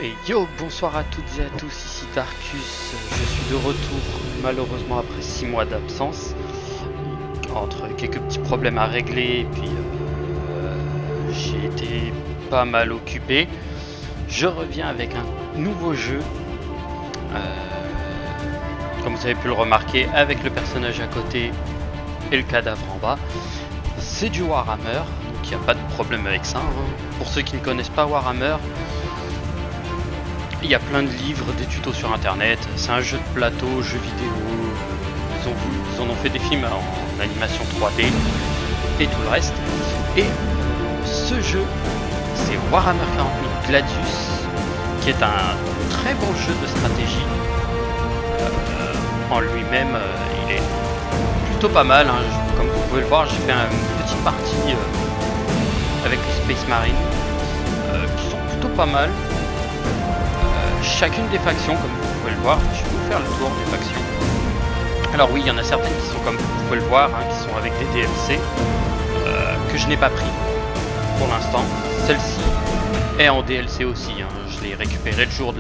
Et yo, bonsoir à toutes et à tous, ici Darkus. Je suis de retour malheureusement après 6 mois d'absence, entre quelques petits problèmes à régler et puis j'ai été pas mal occupé. Je reviens avec un nouveau jeu, comme vous avez pu le remarquer, avec le personnage à côté et le cadavre en bas. C'est du Warhammer, donc il n'y a pas de problème avec ça, hein. Pour ceux qui ne connaissent pas Warhammer, il y a plein de livres, des tutos sur internet, c'est un jeu de plateau, jeu vidéo, ils en ont fait des films en animation 3D et tout le reste. Et ce jeu, c'est Warhammer 40 000 Gladius, qui est un très bon jeu de stratégie. En lui-même, il est plutôt pas mal, hein. Comme vous pouvez le voir, j'ai fait une petite partie avec les Space Marines, qui sont plutôt pas mal. Chacune des factions, comme vous pouvez le voir, je vais vous faire le tour des factions. Alors oui, il y en a certaines qui sont, comme vous pouvez le voir, hein, qui sont avec des DLC que je n'ai pas pris pour l'instant. Celle-ci est en DLC aussi, hein. Je l'ai récupéré le jour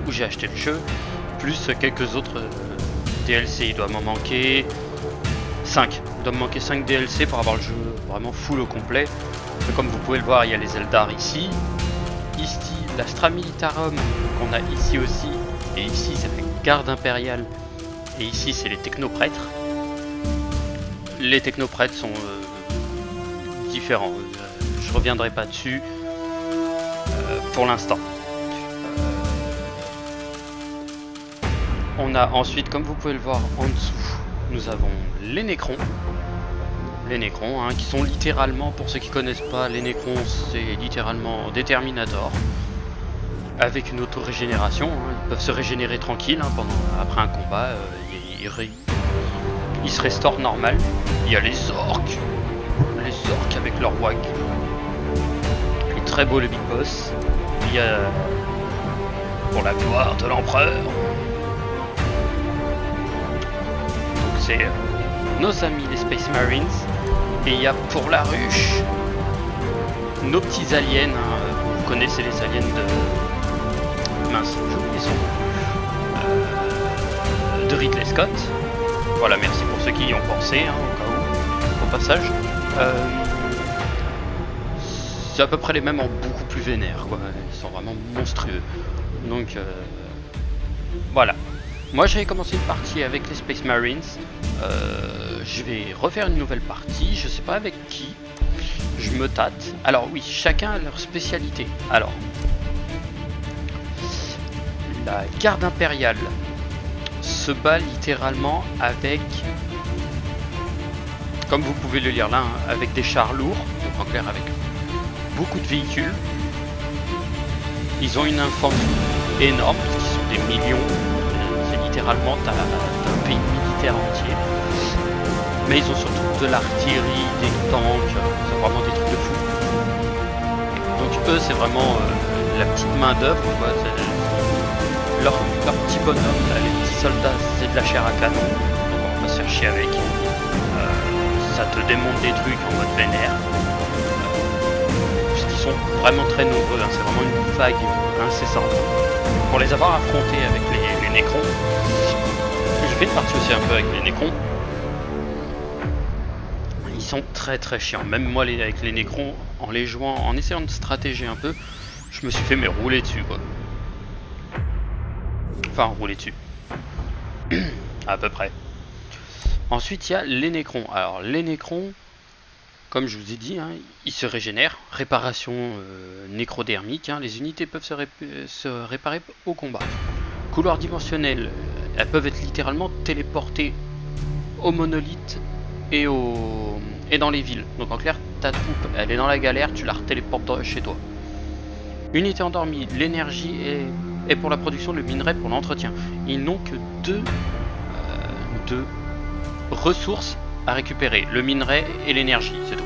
où j'ai acheté le jeu, plus quelques autres DLC. Il doit m'en manquer 5. Il doit me manquer 5 DLC pour avoir le jeu vraiment full au complet. Mais comme vous pouvez le voir, il y a les Eldar ici. Ici, l'Astra Militarum qu'on a ici aussi, et ici c'est la garde impériale, et ici c'est les technoprêtres. Les technoprêtres sont différents, je reviendrai pas dessus pour l'instant. On a ensuite, comme vous pouvez le voir en dessous, nous avons les Nécrons. Les Nécrons, hein, qui sont littéralement, pour ceux qui connaissent pas, les Nécrons c'est littéralement des Terminators avec une auto-régénération, hein. Ils peuvent se régénérer tranquille, hein, après un combat, ils se restaurent normal. Il y a les orques avec leur wag, il est très beau le Big Boss. Il y a pour la gloire de l'empereur, donc c'est nos amis les Space Marines. Et il y a pour la ruche nos petits aliens, hein. Vous connaissez les aliens de... mince, j'ai oublié son nom. De Ridley Scott. Voilà, merci pour ceux qui y ont pensé, hein, au cas où, au passage. C'est à peu près les mêmes en beaucoup plus vénère, quoi. Ils sont vraiment monstrueux. Donc voilà. Moi j'avais commencé une partie avec les Space Marines, je vais refaire une nouvelle partie, je sais pas avec qui, je me tâte. Alors oui, chacun a leur spécialité. Alors, la garde impériale se bat littéralement avec, comme vous pouvez le lire là, hein, avec des chars lourds, donc en clair avec beaucoup de véhicules. Ils ont une infanterie énorme, parce qu'ils sont des millions. Littéralement, t'as un pays militaire entier, mais ils ont surtout de l'artillerie, des tanks, c'est vraiment des trucs de fou. Donc eux, c'est vraiment la petite main d'œuvre, leur petit bonhomme, là, les petits soldats, c'est de la chair à canon, donc on va pas se faire chier avec. Ça te démonte des trucs en mode vénère, puisqu'ils sont vraiment très nombreux, hein, c'est vraiment une vague incessante. Pour les avoir affrontés avec les Nécrons, je fais une partie aussi un peu avec les Nécrons, ils sont très très chiants. Même moi avec les Nécrons, en les jouant, en essayant de stratéger un peu, je me suis fait rouler dessus, quoi. Enfin rouler dessus à peu près. Ensuite il y a les Nécrons. Alors les Nécrons, comme je vous ai dit, hein, ils se régénèrent, réparation nécrodermique, hein, les unités peuvent se réparer au combat. Couloir dimensionnel, elles peuvent être littéralement téléportées au monolithe et dans les villes. Donc en clair, ta troupe, elle est dans la galère, tu la téléportes chez toi. Unité endormie, l'énergie est pour la production, le minerai pour l'entretien. Ils n'ont que deux ressources à récupérer, le minerai et l'énergie, c'est tout.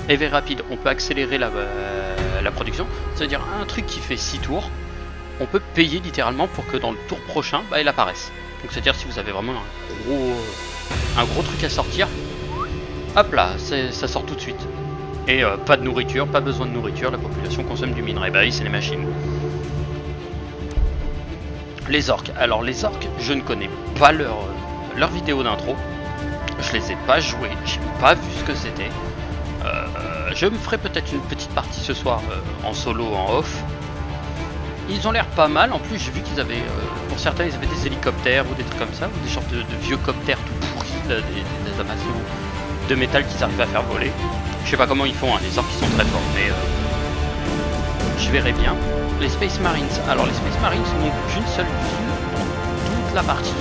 Éveil rapide, on peut accélérer la production, c'est-à-dire un truc qui fait 6 tours, on peut payer littéralement pour que dans le tour prochain, il apparaisse. Donc c'est-à-dire si vous avez vraiment un gros truc à sortir, hop là, ça sort tout de suite. Et pas de nourriture, pas besoin de nourriture, la population consomme du minerai. Bah oui, c'est les machines. Les orques. Alors les orques, je ne connais pas leur vidéo d'intro. Je les ai pas joués, j'ai pas vu ce que c'était. Je me ferai peut-être une petite partie ce soir en solo, en off. Ils ont l'air pas mal. En plus, j'ai vu qu'ils avaient, pour certains, ils avaient des hélicoptères ou des trucs comme ça, ou des sortes de vieux coptères tout pourris, des amassements de métal qu'ils arrivent à faire voler. Je sais pas comment ils font, hein, les orques qui sont très forts, mais je verrai bien. Les Space Marines. Alors, les Space Marines n'ont qu'une seule ville dans toute la partie.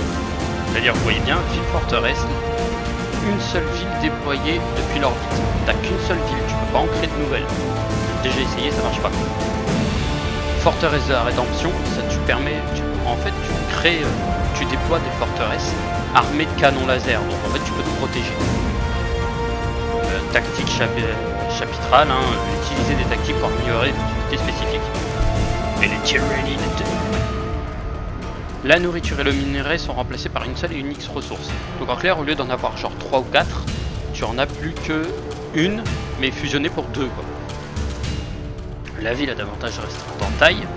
C'est-à-dire, vous voyez bien, ville forteresse, une seule ville déployée depuis l'orbite. T'as qu'une seule ville, tu peux pas en créer de nouvelles. J'ai déjà essayé, ça marche pas. Forteresse de la rédemption, ça te permet, en fait, tu déploies des forteresses armées de canons laser, donc en fait tu peux te protéger. Tactique chapitrale, hein, utiliser des tactiques pour améliorer des unités spécifiques. Et les Tyranids. La nourriture et le minerai sont remplacés par une seule et unique ressource. Donc en clair, au lieu d'en avoir genre 3 ou 4, tu en as plus que une, mais fusionnée pour 2 quoi. La ville a davantage restreinte en taille,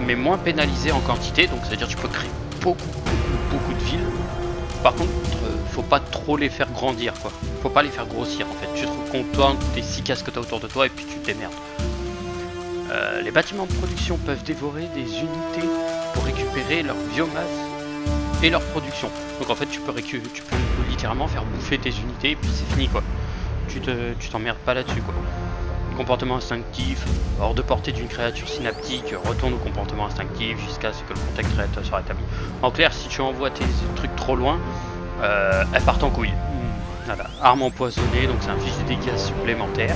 mais moins pénalisée en quantité, donc c'est-à-dire tu peux créer beaucoup de villes. Par contre, faut pas trop les faire grandir quoi. Faut pas les faire grossir en fait. Tu te contentes des 6 cases que tu as autour de toi et puis tu te démerdes. Les bâtiments de production peuvent dévorer des unités pour récupérer leur biomasse et leur production. Donc en fait tu peux littéralement faire bouffer tes unités et puis c'est fini quoi. Tu t'emmerdes pas là-dessus quoi. Comportement instinctif, hors de portée d'une créature synaptique, retourne au comportement instinctif jusqu'à ce que le contact réel soit rétabli. En clair, si tu envoies tes trucs trop loin, elles partent en couille. Voilà. Arme empoisonnée, donc ça inflige des dégâts supplémentaires.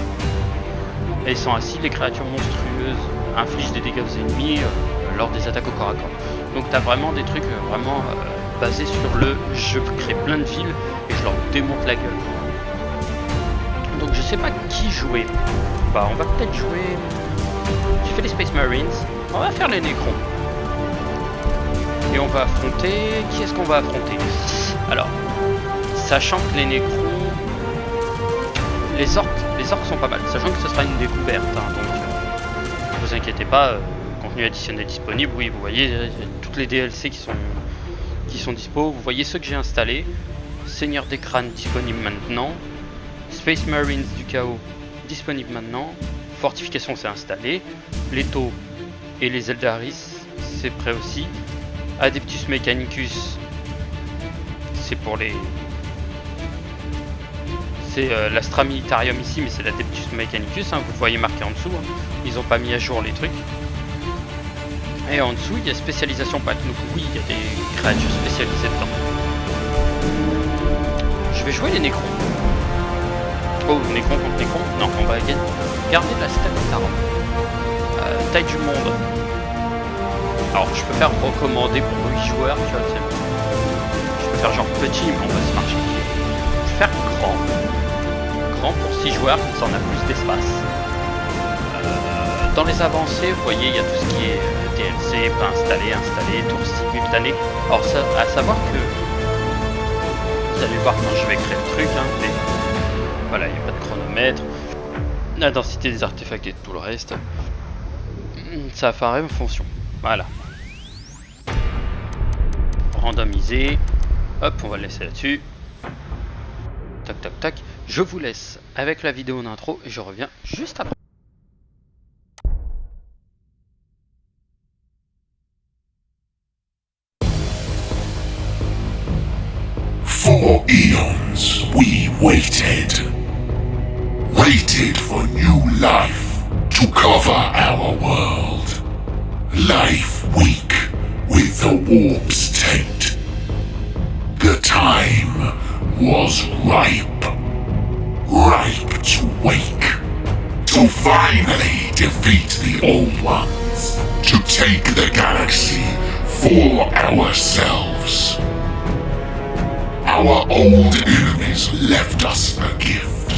Et sans ainsi, les créatures monstrueuses infligent des dégâts aux ennemis lors des attaques au corps à corps. Donc t'as vraiment des trucs basés sur le je crée plein de villes et je leur démonte la gueule. Donc je sais pas qui jouer. Bah on va peut-être jouer... J'ai fait les Space Marines, on va faire les Nécrons. Et on va affronter... Qui est-ce qu'on va affronter? Alors, sachant que les Nécrons... Les orques sont pas mal, sachant que ce sera une découverte, hein, donc ne vous inquiétez pas, contenu additionnel disponible, oui vous voyez toutes les DLC qui sont dispo, vous voyez ceux que j'ai installés, Seigneur des crânes disponible maintenant, Space Marines du chaos disponible maintenant, Fortification c'est installé, les Tau et les Eldaris c'est prêt aussi, Adeptus Mechanicus c'est pour les... C'est l'Astra Militarium ici, mais c'est l'Adeptus Mechanicus, hein, vous le voyez marqué en dessous, hein. Ils n'ont pas mis à jour les trucs. Et en dessous, il y a spécialisation pack, donc oui, il y a des créatures spécialisées dedans. Je vais jouer les Nécrons. Oh, Nécron contre Nécron. Non, on va garder de la stamina. Taille du monde. Alors, je peux faire recommander pour 8 joueurs, tu vois, je peux faire genre petit, mais on va se marcher. Je vais faire grand. Pour 6 joueurs, ça en a plus d'espace. Dans les avancées, vous voyez, il y a tout ce qui est DLC, pas installé, tour simultané. Alors, ça, à savoir que vous allez voir quand je vais créer le truc, hein, mais voilà, il n'y a pas de chronomètre, la densité des artefacts et tout le reste, ça va faire la même fonction. Voilà. Randomiser, hop, on va le laisser là-dessus. Tac, tac, tac. Je vous laisse avec la vidéo d'intro et je reviens juste après. For eons we waited for new life to cover our world. Life weak with the warp's taint. The time was ripe to wake, to finally defeat the Old Ones, to take the galaxy for ourselves. Our old enemies left us a gift,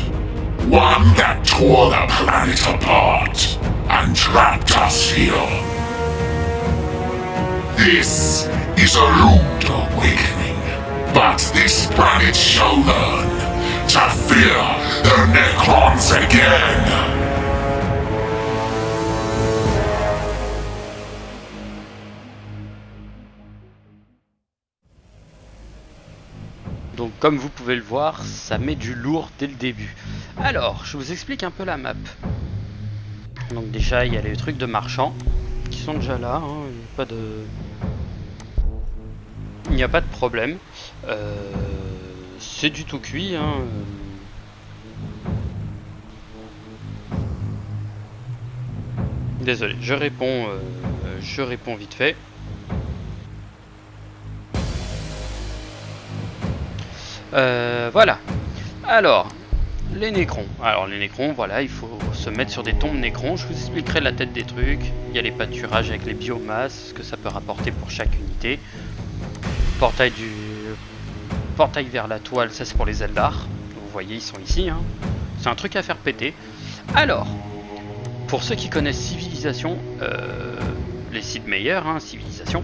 one that tore the planet apart and trapped us here. This is a rude awakening, but this planet shall learn to fear the Necrons again. Donc comme vous pouvez le voir, ça met du lourd dès le début. Alors, je vous explique un peu la map. Donc déjà, il y a les trucs de marchands qui sont déjà là, hein. Il n'y a pas de problème. C'est du tout cuit, hein. Désolé, je réponds vite fait. Voilà. Alors, les Nécrons. Alors, les Nécrons, voilà, il faut se mettre sur des tombes Nécrons. Je vous expliquerai la tête des trucs. Il y a les pâturages avec les biomasses, ce que ça peut rapporter pour chaque unité. Portail vers la toile, ça c'est pour les Eldar. Vous voyez, ils sont ici, hein. C'est un truc à faire péter. Alors, pour ceux qui connaissent Civilisation, les Sid Meier, hein, Civilisation,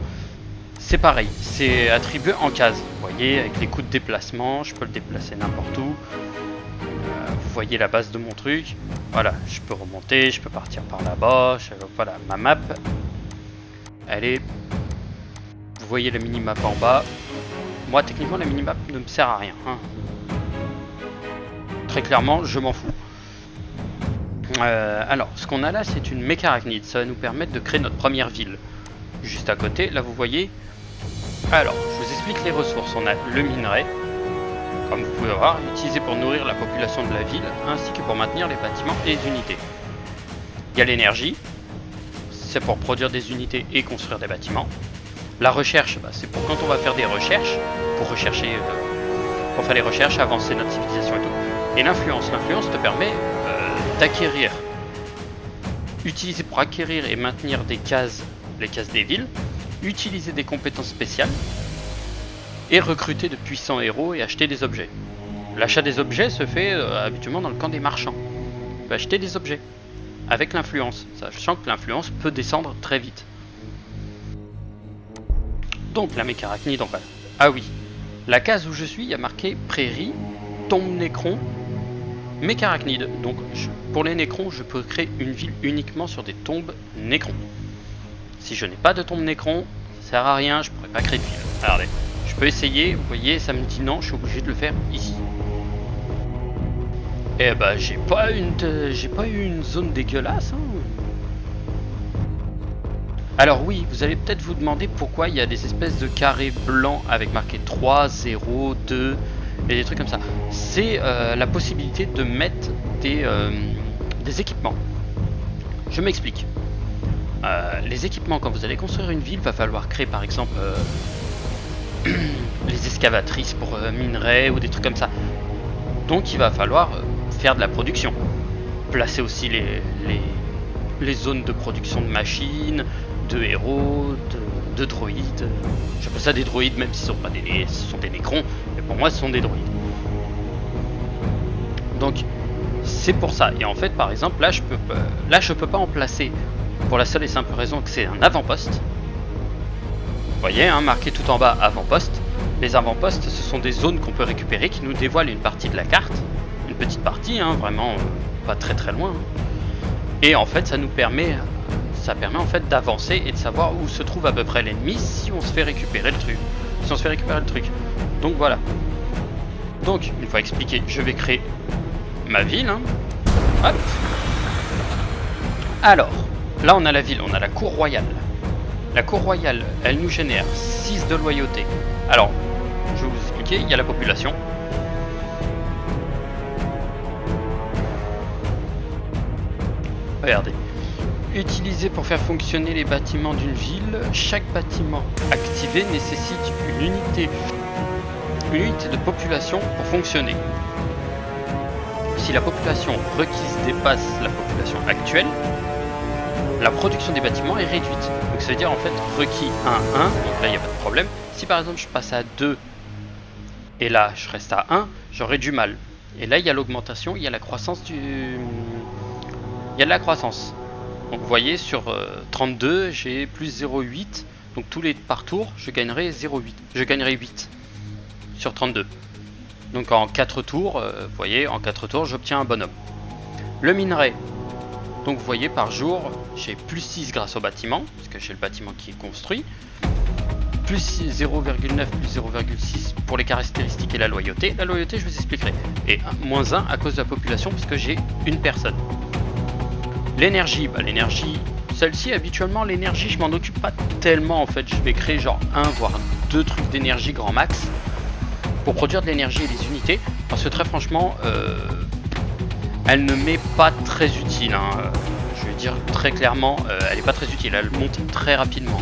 c'est pareil, c'est attribué en case. Vous voyez, avec les coups de déplacement, je peux le déplacer n'importe où. Vous voyez la base de mon truc. Voilà, je peux remonter, je peux partir par là-bas. Voilà, ma map, elle est... Vous voyez la minimap en bas. Moi, techniquement, la minimap ne me sert à rien, hein. Très clairement, je m'en fous. Alors, ce qu'on a là, c'est une mécarachnide. Ça va nous permettre de créer notre première ville. Juste à côté, là, vous voyez... Alors, je vous explique les ressources. On a le minerai, comme vous pouvez voir, utilisé pour nourrir la population de la ville, ainsi que pour maintenir les bâtiments et les unités. Il y a l'énergie, c'est pour produire des unités et construire des bâtiments. La recherche, bah, c'est pour quand on va faire des recherches, pour rechercher, pour faire les recherches, avancer notre civilisation et tout. Et l'influence te permet d'acquérir, utiliser pour acquérir et maintenir des cases, les cases des villes, utiliser des compétences spéciales et recruter de puissants héros et acheter des objets. L'achat des objets se fait habituellement dans le camp des marchands. On peut acheter des objets avec l'influence, sachant que l'influence peut descendre très vite. Donc la mécarachnide, donc, ah oui, la case où je suis, il y a marqué prairie, tombe Nécron, mécarachnide. Donc pour les Nécrons, je peux créer une ville uniquement sur des tombes Nécrons. Si je n'ai pas de tombe Nécron, ça sert à rien, je pourrais pas créer de ville. Regardez, je peux essayer, vous voyez, ça me dit non, je suis obligé de le faire ici. Et bah j'ai pas eu une zone dégueulasse, hein. Alors oui, vous allez peut-être vous demander pourquoi il y a des espèces de carrés blancs avec marqué 3, 0, 2 et des trucs comme ça. C'est la possibilité de mettre des équipements. Je m'explique. Les équipements, quand vous allez construire une ville, va falloir créer par exemple les excavatrices pour minerais ou des trucs comme ça. Donc il va falloir faire de la production. Placer aussi les zones de production de machines, de héros, de droïdes. J'appelle ça des droïdes même si ce sont des Nécrons, mais pour moi ce sont des droïdes. Donc c'est pour ça. Et en fait par exemple là je peux pas en placer pour la seule et simple raison que c'est un avant-poste. Vous voyez, hein, marqué tout en bas avant-poste. Les avant-postes, ce sont des zones qu'on peut récupérer qui nous dévoilent une partie de la carte. Une petite partie, hein, vraiment pas très très loin. Et en fait, ça permet en fait d'avancer et de savoir où se trouve à peu près l'ennemi si on se fait récupérer le truc. Donc voilà. Donc, une fois expliqué, je vais créer ma ville. Hein. Hop. Alors, là on a la ville, on a la cour royale. La cour royale, elle nous génère 6 de loyauté. Alors, je vais vous expliquer, il y a la population. Regardez. Utilisé pour faire fonctionner les bâtiments d'une ville, chaque bâtiment activé nécessite une unité de population pour fonctionner. Si la population requise dépasse la population actuelle, la production des bâtiments est réduite. Donc ça veut dire en fait requis 1, 1, donc là il n'y a pas de problème. Si par exemple je passe à 2 et là je reste à 1, j'aurai du mal. Et là il y a l'augmentation, il y a la croissance Il y a de la croissance. Donc vous voyez sur 32 j'ai plus 0,8. Donc tous les par tour je gagnerai 0,8. Je gagnerai 8 sur 32. Donc en 4 tours, vous voyez, en 4 tours, j'obtiens un bonhomme. Le minerai. Donc vous voyez, par jour, j'ai plus 6 grâce au bâtiment, parce que j'ai le bâtiment qui est construit. Plus 0,9, plus 0,6 pour les caractéristiques et la loyauté. La loyauté, je vous expliquerai. Et moins 1 à cause de la population, puisque j'ai une personne. L'énergie, bah l'énergie, celle-ci, habituellement, l'énergie, je m'en occupe pas tellement, en fait. Je vais créer genre 1, voire 2 trucs d'énergie grand max pour produire de l'énergie et des unités, parce que très franchement, elle ne m'est pas très utile, hein. Je vais dire très clairement, elle n'est pas très utile, elle monte très rapidement.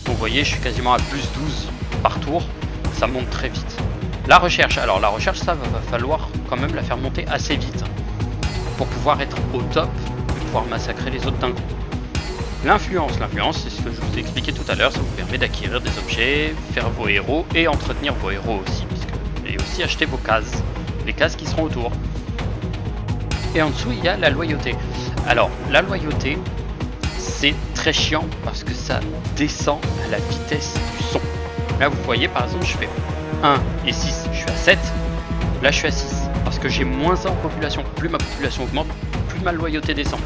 Donc vous voyez, je suis quasiment à plus 12 par tour, ça monte très vite. La recherche, alors la recherche, ça va falloir quand même la faire monter assez vite pour pouvoir être au top et pouvoir massacrer les autres d'un coup. L'influence, c'est ce que je vous ai expliqué tout à l'heure, ça vous permet d'acquérir des objets, faire vos héros et entretenir vos héros aussi, et aussi acheter vos cases, les cases qui seront autour. Et en dessous, il y a la loyauté. Alors, la loyauté, c'est très chiant parce que ça descend à la vitesse du son. Là, vous voyez, par exemple, je fais 1 et 6, je suis à 7. Là, je suis à 6 parce que j'ai moins 1 en population. Plus ma population augmente, plus ma loyauté descend.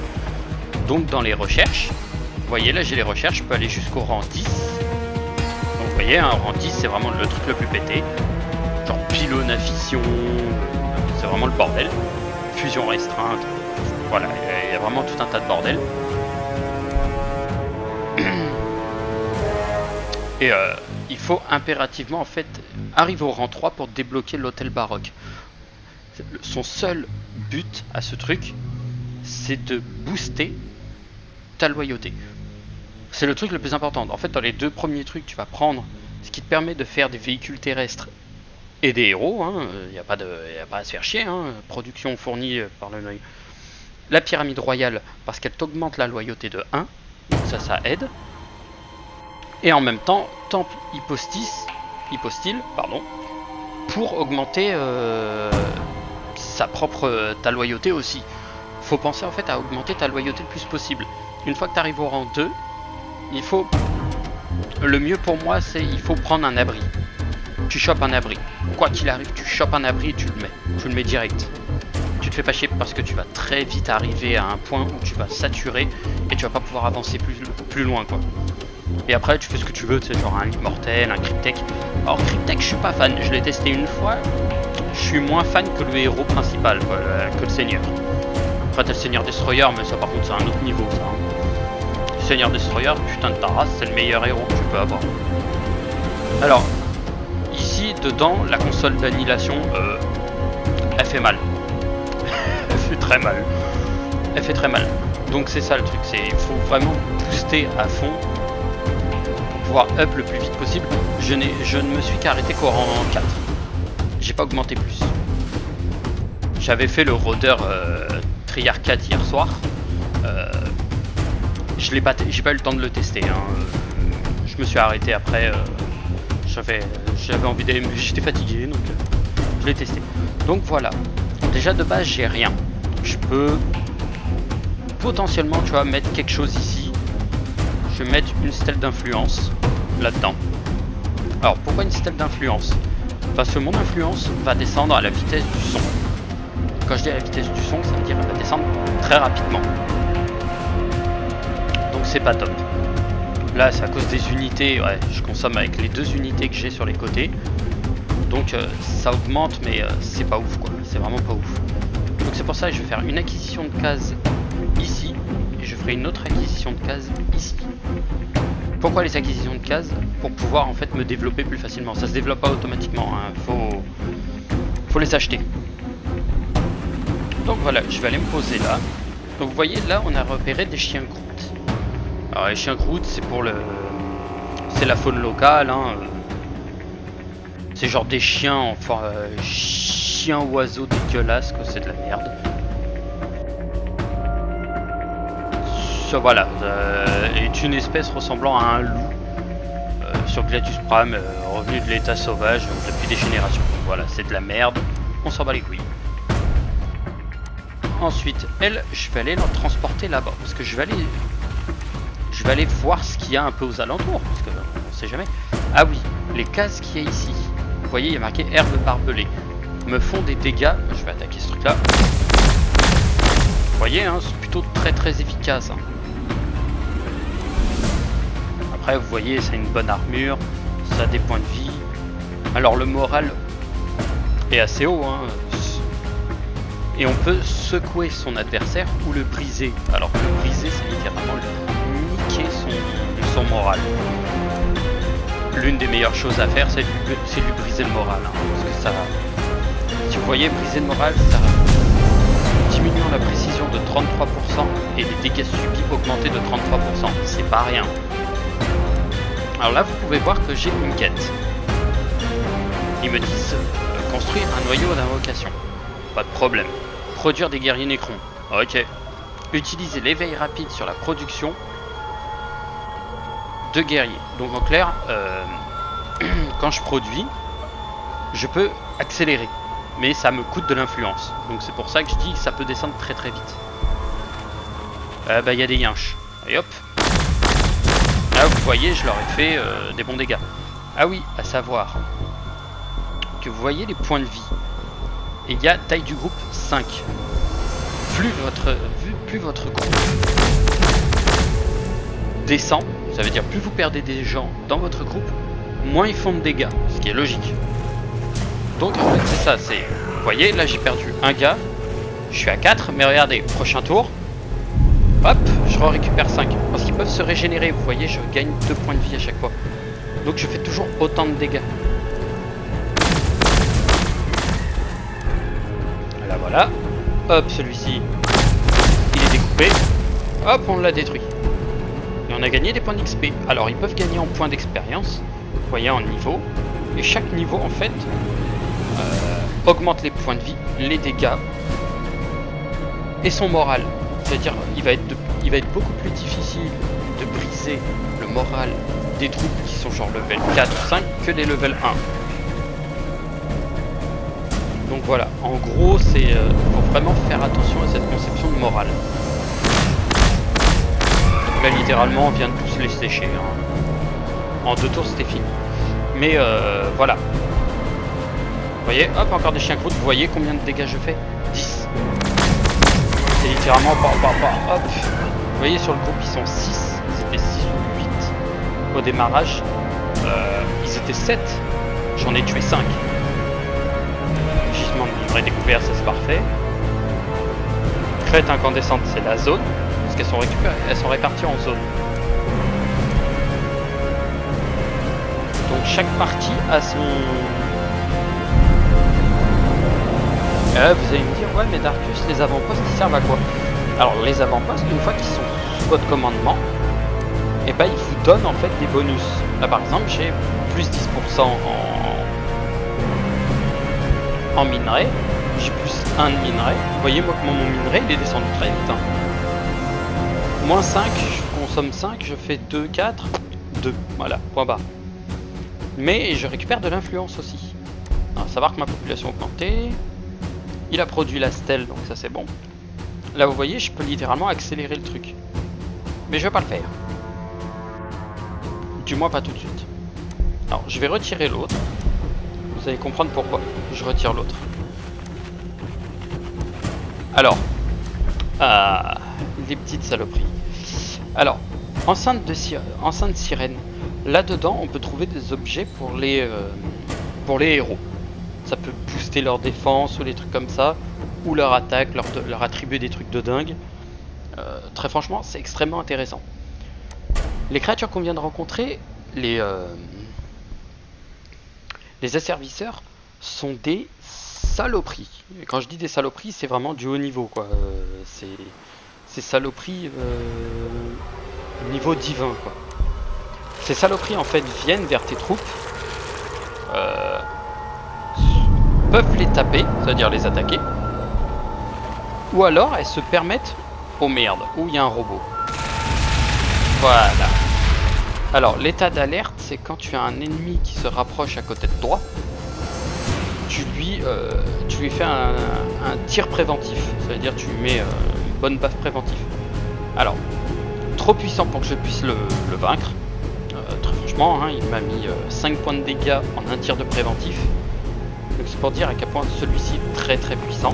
Donc, dans les recherches, vous voyez, là, j'ai les recherches, je peux aller jusqu'au rang 10. Donc, vous voyez, un rang 10, c'est vraiment le truc le plus pété. Genre pylône à fission, c'est vraiment le bordel. Fusion restreinte, voilà, il y a vraiment tout un tas de bordel. Et il faut impérativement en fait arriver au rang 3 pour débloquer l'hôtel baroque. Son seul but à ce truc, c'est de booster ta loyauté. C'est le truc le plus important. En fait, dans les 2 premiers trucs, tu vas prendre ce qui te permet de faire des véhicules terrestres et des héros, il n'y a pas à se faire chier, hein. Production fournie par le Noy. La pyramide royale, parce qu'elle t'augmente la loyauté de 1, donc ça aide. Et en même temps, temple hypostyle, pour augmenter ta loyauté aussi. Faut penser en fait à augmenter ta loyauté le plus possible. Une fois que tu arrives au rang 2, le mieux pour moi, c'est il faut prendre un abri. Tu chopes un abri. Quoi qu'il arrive, tu chopes un abri et tu le mets. Tu le mets direct. Tu te fais pas chier parce que tu vas très vite arriver à un point où tu vas saturer et tu vas pas pouvoir avancer plus loin, quoi. Et après, tu fais ce que tu veux, tu sais, genre un immortel, un cryptech. Alors, cryptech, je suis pas fan. Je l'ai testé une fois. Je suis moins fan que le héros principal, quoi, que le seigneur. Après, t'as le seigneur destroyer, mais ça, par contre, c'est un autre niveau, ça. Hein. Le seigneur destroyer, putain de ta race, c'est le meilleur héros que tu peux avoir. Alors, ici, dedans, la console d'annihilation, elle fait mal. Elle fait très mal. Elle fait très mal. Donc c'est ça le truc, il faut vraiment booster à fond pour pouvoir up le plus vite possible. Je ne me suis qu'arrêté qu'au rang 4. J'ai pas augmenté plus. J'avais fait le rôdeur Triarch 4 hier soir. J'ai pas eu le temps de le tester. Hein. Je me suis arrêté après. J'avais envie d'aller, j'étais fatigué, donc je l'ai testé. Donc voilà. Déjà de base j'ai rien. Je peux potentiellement, tu vois, mettre quelque chose ici. Je vais mettre une stèle d'influence là-dedans. Alors pourquoi une stèle d'influence? Parce que mon influence va descendre à la vitesse du son. Quand je dis à la vitesse du son, ça veut dire qu'elle va descendre très rapidement. Donc c'est pas top. Là c'est à cause des unités, ouais, je consomme avec les 2 unités que j'ai sur les côtés. Donc ça augmente, mais c'est pas ouf, quoi. C'est vraiment pas ouf. Donc c'est pour ça que je vais faire une acquisition de cases ici et je ferai une autre acquisition de cases ici. Pourquoi les acquisitions de cases? Pour pouvoir en fait me développer plus facilement. Ça se développe pas automatiquement, hein. Faut les acheter. Donc voilà, je vais aller me poser là. Donc vous voyez là on a repéré des chiens Groot. Alors les chiens Groot c'est la faune locale, hein. C'est genre des chiens, enfin chiens oiseaux dégueulasses, quoi, c'est de la merde. Ça voilà, est une espèce ressemblant à un loup sur Gladius Prime, revenu de l'état sauvage depuis des générations. Voilà, c'est de la merde, on s'en bat les couilles. Ensuite, elle, je vais aller la transporter là-bas, parce que je vais aller voir ce qu'il y a un peu aux alentours, parce que on sait jamais. Ah oui, les cases qu'il y a ici. Vous voyez, il y a marqué herbe barbelée. me font des dégâts. Je vais attaquer ce truc là. Vous voyez, hein, c'est plutôt très très efficace. Hein. Après vous voyez, c'est une bonne armure, ça a des points de vie. Alors le moral est assez haut, hein. Et on peut secouer son adversaire ou le briser. Alors le briser, c'est littéralement niquer son moral. L'une des meilleures choses à faire, c'est lui briser le moral. Hein, parce que ça, si vous voyez, briser le moral, ça diminuant la précision de 33% et les dégâts subis augmentés de 33%. C'est pas rien. Alors là, vous pouvez voir que j'ai une quête. Ils me disent construire un noyau d'invocation. Pas de problème. Produire des guerriers nécrons. Ok. Utiliser l'éveil rapide sur la production de guerriers. Donc en clair, quand je produis, je peux accélérer. Mais ça me coûte de l'influence. Donc c'est pour ça que je dis que ça peut descendre très très vite. Bah il y a des yinches. Et hop. Là vous voyez, je leur ai fait des bons dégâts. Ah oui, à savoir que vous voyez les points de vie. Et il y a taille du groupe 5. Plus votre groupe descend, ça veut dire plus vous perdez des gens dans votre groupe, moins ils font de dégâts, ce qui est logique. Donc en fait c'est ça, c'est... Vous voyez, là j'ai perdu un gars, je suis à 4, mais regardez, prochain tour, hop, je récupère 5. Parce qu'ils peuvent se régénérer, vous voyez, je gagne 2 points de vie à chaque fois. Donc je fais toujours autant de dégâts. Là voilà, hop, celui-ci, il est découpé, hop, on l'a détruit. Et on a gagné des points d'XP. Alors ils peuvent gagner en points d'expérience, vous voyez, en niveau. Et chaque niveau en fait augmente les points de vie, les dégâts et son moral. C'est-à-dire il va être beaucoup plus difficile de briser le moral des troupes qui sont genre level 4 ou 5 que les level 1. Donc voilà, en gros, c'est faut vraiment faire attention à cette conception de morale. Donc là, littéralement, on vient de tous les sécher. Hein. En 2 tours, c'était fini. Mais voilà. Vous voyez, hop, encore des chiens croûtes. Vous voyez combien de dégâts je fais? 10. C'est littéralement hop. Vous voyez, sur le groupe, ils sont 6. C'était 6 ou 8 au démarrage. Ils étaient 7. J'en ai tué 5. Gisement de livret découvert, ça c'est parfait. Crête incandescente, c'est la zone. Parce qu'elles sont réparties en zones. Donc chaque partie a son... vous allez me dire, ouais mais Darkus, les avant-postes ils servent à quoi? Alors les avant-postes, une fois qu'ils sont sous votre commandement, et ben ils vous donnent en fait des bonus. Là par exemple j'ai plus 10% en minerai, j'ai plus 1 de minerai. Vous voyez moi que mon minerai il est descendu très vite. Hein. Moins 5, je consomme 5, je fais 2, 4, 2, voilà, point bas. Mais je récupère de l'influence aussi. Alors, savoir que ma population a augmenté. Il a produit la stèle, donc ça c'est bon. Là vous voyez, je peux littéralement accélérer le truc. Mais je vais pas le faire. Du moins pas tout de suite. Alors je vais retirer l'autre. Vous allez comprendre pourquoi je retire l'autre. Alors, les petites saloperies. Alors, enceinte sirène. Là-dedans, on peut trouver des objets pour les héros. Ça peut booster leur défense ou les trucs comme ça, ou leur attaque, leur attribuer des trucs de dingue. Très franchement, c'est extrêmement intéressant. Les créatures qu'on vient de rencontrer, les asservisseurs, sont des saloperies. Et quand je dis des saloperies, c'est vraiment du haut niveau, quoi. C'est saloperies niveau divin, quoi. Ces saloperies, en fait, viennent vers tes troupes, peuvent les taper, c'est-à-dire les attaquer, ou alors elles se permettent, oh merde, où il y a un robot. Voilà. Alors, l'état d'alerte, c'est quand tu as un ennemi qui se rapproche à côté de toi, tu lui fais un tir préventif, c'est-à-dire tu lui mets une bonne baffe préventive. Alors, trop puissant pour que je puisse le vaincre. Très franchement, hein, il m'a mis 5 points de dégâts en un tir de préventif. Donc c'est pour dire à quel point celui-ci est très très puissant.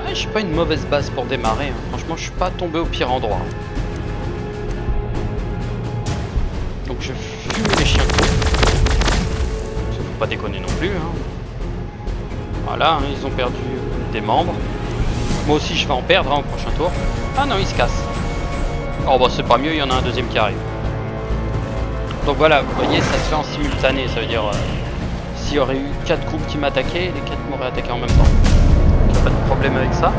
Ouais, je suis pas une mauvaise base pour démarrer, hein. Franchement je suis pas tombé au pire endroit. Donc je fume les chiens de trou. Faut pas déconner non plus, hein. Voilà, hein, ils ont perdu des membres. Moi aussi je vais en perdre, hein, au prochain tour. Ah non, ils se cassent. Oh bah c'est pas mieux, il y en a un deuxième qui arrive. Donc voilà, vous voyez, ça se fait en simultané. Ça veut dire, s'il y aurait eu 4 groupes qui m'attaquaient, les 4 m'auraient attaqué en même temps. Il n'y a pas de problème avec ça.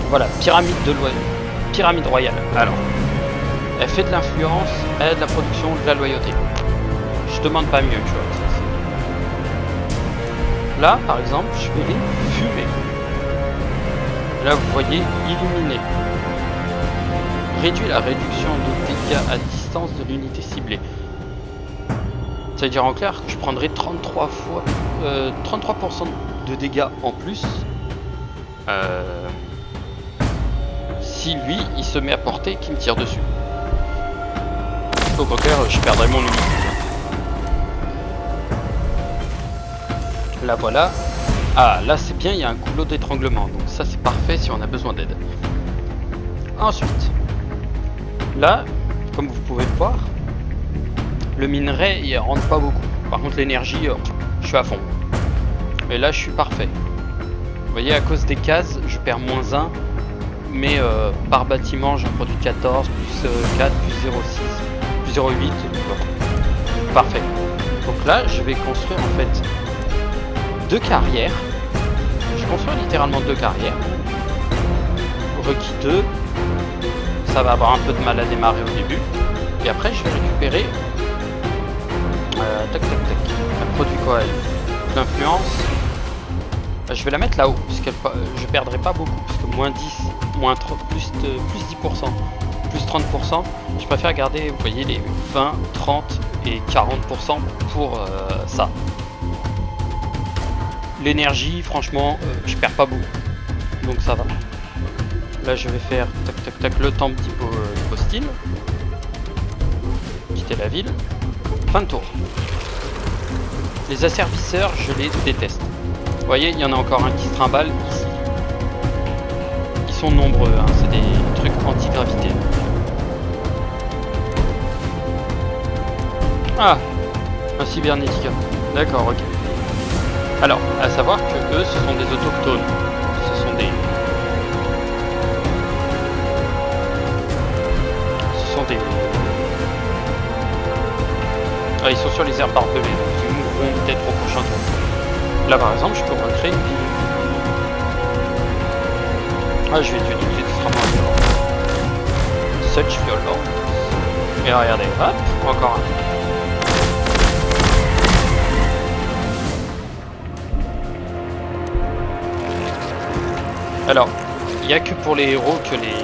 Voilà, pyramide royale. Alors, elle fait de l'influence, elle a de la production, de la loyauté. Je demande pas mieux, tu vois. Là, par exemple, je vais les fumer. Là, vous voyez, illuminé. Réduit la réduction de dégâts à distance de l'unité ciblée. Ça veut dire en clair que je prendrai 33% de dégâts en plus. Si lui, il se met à portée et qu'il me tire dessus. Donc en clair, je perdrai mon unité. Là voilà. Ah, là c'est bien, il y a un goulot d'étranglement. Donc ça c'est parfait si on a besoin d'aide. Ensuite, là, comme vous pouvez le voir, le minerai il rentre pas beaucoup. Par contre l'énergie, je suis à fond. Et là je suis parfait. Vous voyez, à cause des cases, je perds moins 1. Mais par bâtiment j'en produis 14, plus 4, plus 0,6, plus 0,8. Parfait. Donc là je vais construire en fait 2 carrières. Je construis littéralement 2 carrières. Requis 2. Ça va avoir un peu de mal à démarrer au début. Et après je vais récupérer tac. Elle produit quoi elle? L'influence. Je vais la mettre là-haut, puisque je perdrai pas beaucoup, parce que moins 10, moins 30, plus 10%, plus 30%, je préfère garder, vous voyez, les 20, 30 et 40% pour ça. L'énergie, franchement, je perds pas beaucoup, donc ça va. Là, je vais faire tac le temple d'Hypostyle, quitter la ville, fin de tour. Les asservisseurs, je les déteste. Vous voyez, il y en a encore un qui se trimballe ici. Ils sont nombreux, hein, c'est des trucs anti-gravité. Ah, un cybernética. D'accord, ok. Alors, à savoir que eux, ce sont des autochtones. Ce sont des... Ah, ils sont sur les aires barbelées, donc ils mourront peut-être au prochain tour. Là par exemple, je peux recréer une ville. Ah, je vais tuer toutes les extrêmement violents. Such violent. Et regardez, hop, encore un. Alors, il n'y a que pour les héros que les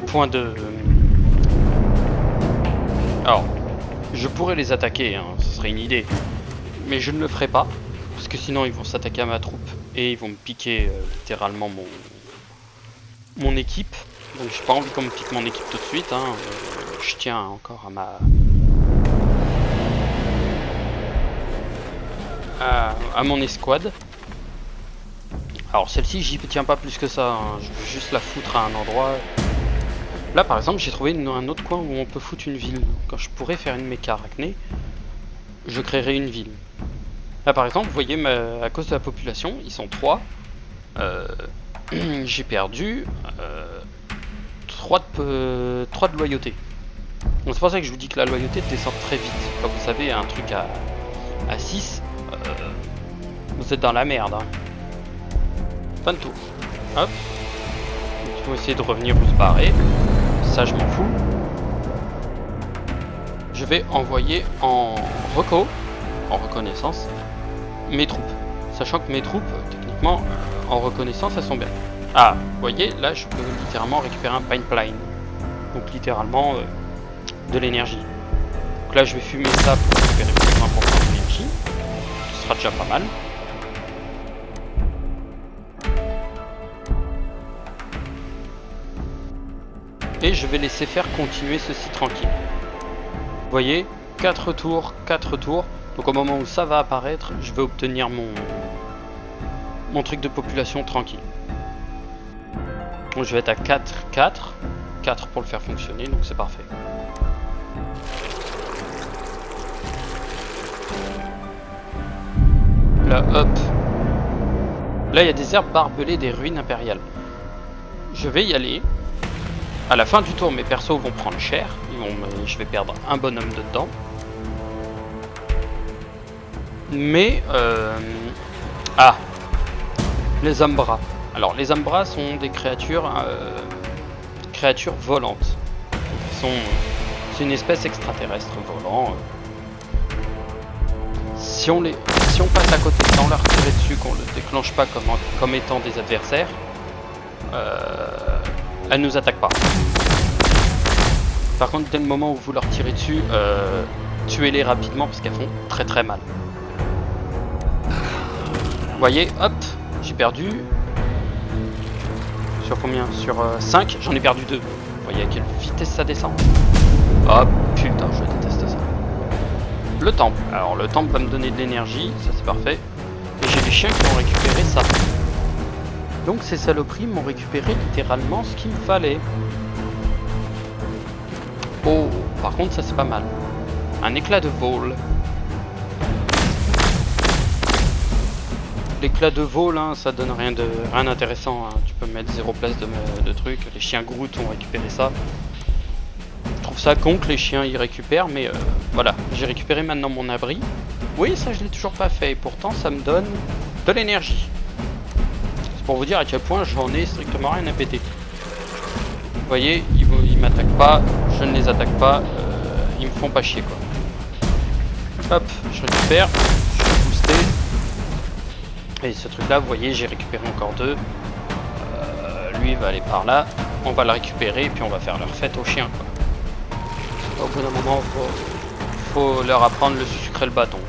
points de... Alors, je pourrais les attaquer, hein, ce serait une idée. Mais je ne le ferai pas, parce que sinon ils vont s'attaquer à ma troupe et ils vont me piquer littéralement mon équipe. Donc j'ai pas envie qu'on me pique mon équipe tout de suite, hein. Je tiens encore à mon escouade. Alors celle-ci j'y tiens pas plus que ça, hein. Je veux juste la foutre à un endroit. Là par exemple j'ai trouvé un autre coin où on peut foutre une ville. Quand je pourrais faire une méca arachnée, je créerai une ville. Là par exemple, vous voyez, à cause de la population, ils sont 3. J'ai perdu 3 de loyauté. Donc c'est pour ça que je vous dis que la loyauté descend très vite. Comme vous savez, un truc à 6, vous êtes dans la merde. Hein. Fin de tour. Hop. Il faut essayer de revenir ou se barrer. Ça je m'en fous. Je vais envoyer en reconnaissance, mes troupes. Sachant que mes troupes, techniquement, en reconnaissance, elles sont bien. Ah, vous voyez, là, je peux littéralement récupérer un pipeline. Donc, littéralement, de l'énergie. Donc là, je vais fumer ça pour récupérer plus de 20% d'énergie. Ce sera déjà pas mal. Et je vais laisser faire continuer ceci tranquille. Vous voyez, 4 tours, 4 tours. Donc au moment où ça va apparaître, je vais obtenir mon truc de population tranquille. Donc je vais être à 4, 4. 4 pour le faire fonctionner, donc c'est parfait. Là, hop. Là, il y a des herbes barbelées des ruines impériales. Je vais y aller. À la fin du tour, mes persos vont prendre cher. Je vais perdre un bonhomme dedans. Mais... Ah, les Umbra. Alors, les Umbra sont des créatures volantes. C'est une espèce extraterrestre volant. Si on passe à côté sans leur tirer dessus, qu'on le déclenche pas comme étant des adversaires, elles nous attaquent pas. Par contre, dès le moment où vous leur tirez dessus, tuez-les rapidement parce qu'elles font très très mal. Vous voyez, hop, j'ai perdu. Sur combien? Sur 5, j'en ai perdu 2. Vous voyez à quelle vitesse ça descend? Oh putain, je déteste ça. Le temple. Alors le temple va me donner de l'énergie, ça c'est parfait. Et j'ai des chiens qui ont récupéré ça. Donc ces saloperies m'ont récupéré littéralement ce qu'il me fallait. Oh, par contre ça c'est pas mal. Un éclat de vol. L'éclat de vol, hein, ça donne rien d'intéressant. Hein. Tu peux mettre 0 place de trucs. Les chiens Groot ont récupéré ça. Je trouve ça con que les chiens y récupèrent, mais voilà. J'ai récupéré maintenant mon abri. Oui, ça je l'ai toujours pas fait. Et pourtant, ça me donne de l'énergie. C'est pour vous dire à quel point j'en ai strictement rien à péter. Vous voyez, ils m'attaquent pas. Je ne les attaque pas. Ils me font pas chier, quoi. Hop, je récupère. Je suis boosté. Et ce truc là, vous voyez, j'ai récupéré encore 2. Lui il va aller par là. On va le récupérer et puis on va faire leur fête aux chiens, quoi. Au bout d'un moment, faut leur apprendre le sucre et le bâton.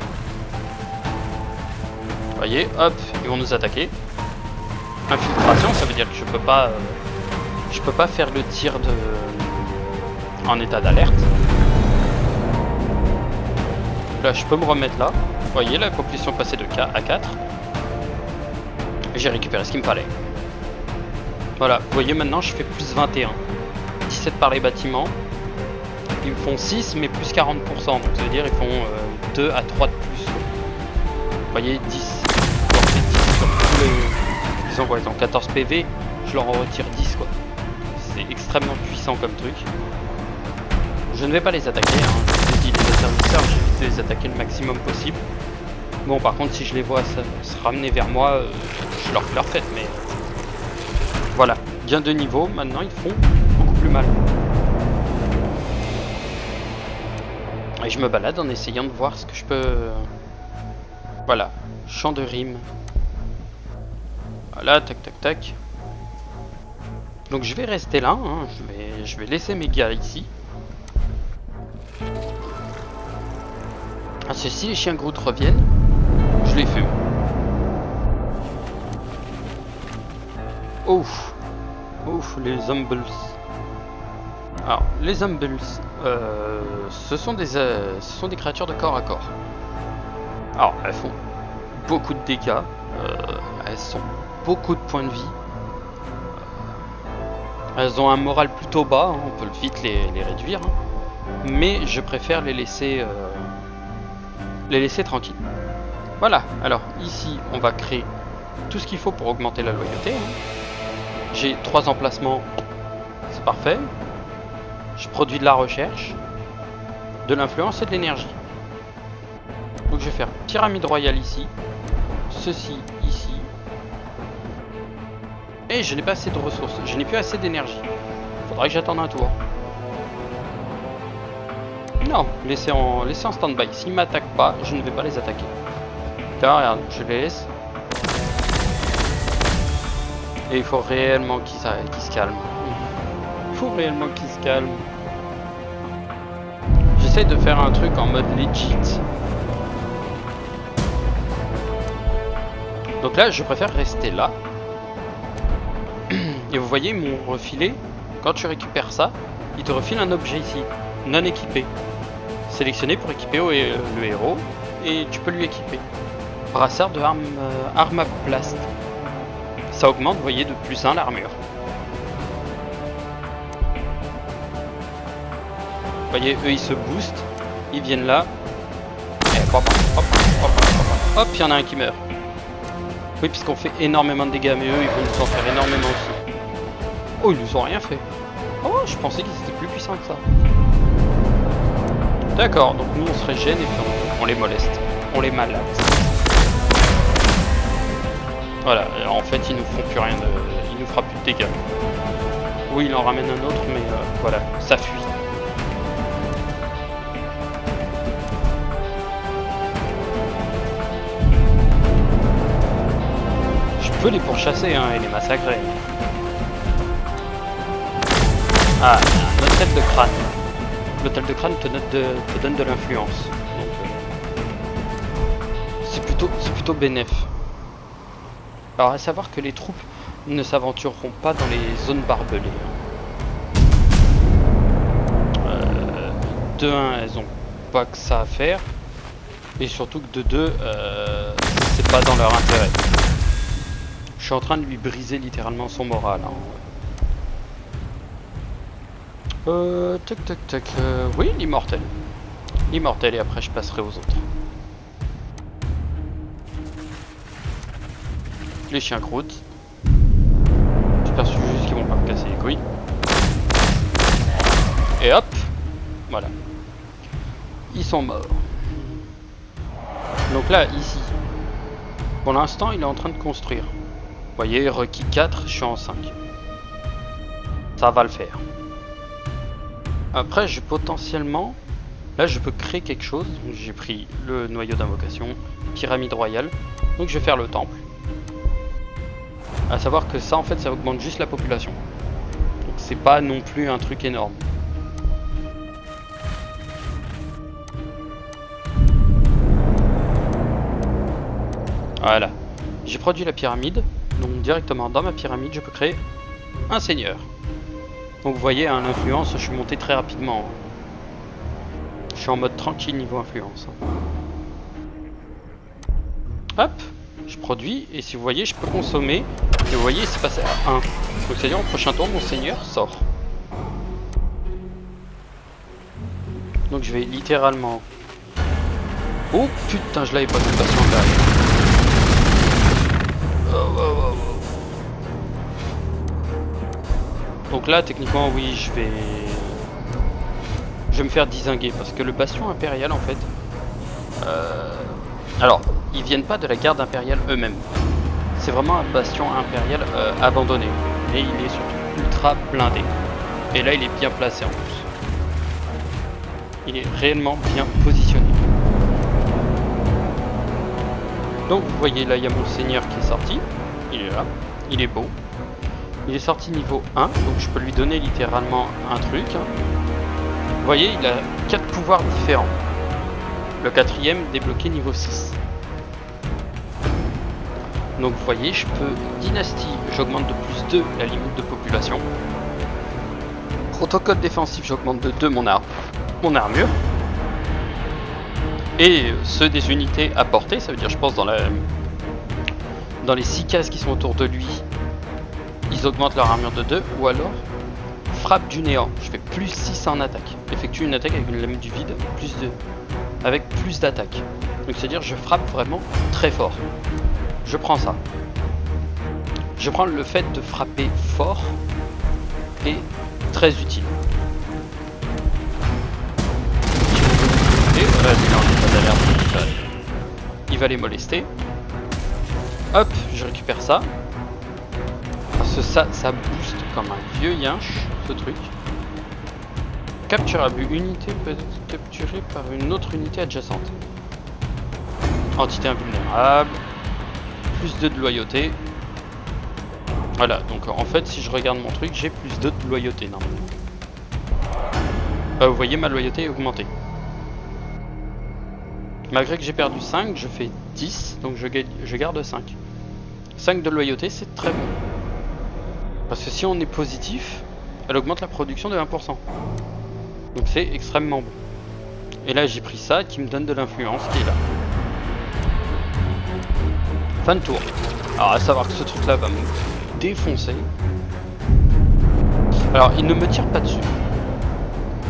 Vous voyez, hop, ils vont nous attaquer. Infiltration, ça veut dire que je peux pas faire le tir en état d'alerte. Là, je peux me remettre là. Vous voyez, la population passée de 4 à 4. J'ai récupéré ce qu'il me fallait. Voilà, vous voyez maintenant je fais plus 21. 17 par les bâtiments. Ils me font 6 mais plus 40%. Donc ça veut dire ils font 2 à 3 de plus. Vous voyez 10. Je leur fais 10 sur tous les... Ils ont quoi? Ils ont 14 PV. Je leur en retire 10 quoi. C'est extrêmement puissant comme truc. Je ne vais pas les attaquer. Hein. Je vous ai dit les asservisseurs, j'évite de les attaquer le maximum possible. Bon par contre si je les vois se ramener vers moi, je leur fais leur fête, mais voilà, gain de niveau, maintenant ils font beaucoup plus mal. Et je me balade en essayant de voir ce que je peux... Voilà, champ de rime. Voilà, tac tac tac. Donc je vais rester là, hein. Je vais laisser mes gars ici. Ah, si les chiens Groot reviennent, je les fume. Ouf. Ouf, les Humbles. Alors, les Humbles, ce sont des créatures de corps à corps. Alors, elles font beaucoup de dégâts. Elles ont beaucoup de points de vie. Elles ont un moral plutôt bas, hein, on peut vite les réduire. Hein. Mais je préfère les laisser tranquilles. Voilà, alors ici on va créer tout ce qu'il faut pour augmenter la loyauté. Hein. J'ai 3 emplacements, c'est parfait. Je produis de la recherche, de l'influence et de l'énergie. Donc je vais faire pyramide royale ici, ceci ici. Et je n'ai pas assez de ressources, je n'ai plus assez d'énergie. Faudrait que j'attende un tour. Non, laissez en stand-by. S'ils m'attaquent pas, je ne vais pas les attaquer. Là, regarde, je les laisse. Et il faut réellement qu'ils se calment. Il faut réellement qu'ils se calment. J'essaie de faire un truc en mode legit. Donc là, je préfère rester là. Et vous voyez, ils m'ont refilé Quand tu récupères ça, il te refile un objet ici, non équipé. Sélectionné pour équiper le héros, et tu peux lui équiper. Brassard de arme à blast. Ça augmente, vous voyez, de +1 l'armure. Vous voyez, eux ils se boostent, ils viennent là. Et hop, hop, hop, hop, il y en a un qui meurt. Oui, puisqu'on fait énormément de dégâts, mais eux ils vont nous en faire énormément aussi. Oh, ils nous ont rien fait. Oh, je pensais qu'ils étaient plus puissants que ça. D'accord, donc nous on se régène et puis on les moleste. On les malade. Voilà, en fait ils nous font plus rien, ils nous fera plus de dégâts. Oui, il en ramène un autre, mais voilà, ça fuit. Je peux les pourchasser et les massacrer. Ah, un hôtel de crâne. L'hôtel de crâne te donne de l'influence. C'est plutôt bénéf. Alors à savoir que les troupes ne s'aventureront pas dans les zones barbelées. De 1, elles ont pas que ça à faire. Et surtout que de 2, c'est pas dans leur intérêt. Je suis en train de lui briser littéralement son moral. Tac. Oui, l'immortel. L'immortel et après je passerai aux autres. Les chiens croûtes. J'espère juste qu'ils vont pas me casser les couilles. Et hop. Voilà. Ils sont morts. Donc là, ici. Pour l'instant, il est en train de construire. Vous voyez, requis 4, je suis en 5. Ça va le faire. Après, potentiellement, là je peux créer quelque chose. J'ai pris le noyau d'invocation, pyramide royale. Donc je vais faire le temple. À savoir que ça en fait ça augmente juste la population. Donc c'est pas non plus un truc énorme. Voilà. J'ai produit la pyramide. Donc directement dans ma pyramide je peux créer un seigneur. Donc vous voyez, à l'influence, je suis monté très rapidement. Je suis en mode tranquille niveau influence. Hop, je produis, et si vous voyez, je peux consommer. Et vous voyez, c'est passé à 1. Donc c'est-à-dire, au prochain tour, mon seigneur sort. Donc je vais littéralement... Oh putain, je l'avais pas vu passer en derrière. Donc là, techniquement, oui, je vais me faire dézinguer parce que le bastion impérial, en fait, alors, ils viennent pas de la garde impériale eux-mêmes. C'est vraiment un bastion impérial abandonné, et il est surtout ultra blindé. Et là, il est bien placé en plus. Il est réellement bien positionné. Donc, vous voyez, là, il y a mon seigneur qui est sorti. Il est là, il est beau. Il est sorti niveau 1, donc je peux lui donner littéralement un truc. Vous voyez, il a 4 pouvoirs différents. Le 4ème débloqué niveau 6. Donc vous voyez, je peux dynastie, j'augmente de +2 la limite de population. Protocole défensif, j'augmente de 2 mon armure. Et ceux des unités à portée, ça veut dire je pense dans les 6 cases qui sont autour de lui. Ils augmentent leur armure de 2, ou alors frappe du néant. Je fais +6 en attaque. Effectue une attaque avec une lame du vide, avec plus d'attaque. Donc c'est-à-dire je frappe vraiment très fort. Je prends ça. Je prends le fait de frapper fort et très utile. Et il va les molester. Hop, je récupère ça. Parce que ça booste comme un vieux yinche, ce truc. Capture à but, unité peut être capturée par une autre unité adjacente. Entité invulnérable. +2 de loyauté. Voilà, donc en fait, si je regarde mon truc, j'ai +2 de loyauté normalement. Vous voyez, ma loyauté est augmentée. Malgré que j'ai perdu 5, je fais 10, donc je garde 5. 5 de loyauté, c'est très bon. Parce que si on est positif, elle augmente la production de 1%. Donc c'est extrêmement bon. Et là j'ai pris ça qui me donne de l'influence qui est là. Fin de tour. Alors à savoir que ce truc là va me défoncer. Alors il ne me tire pas dessus.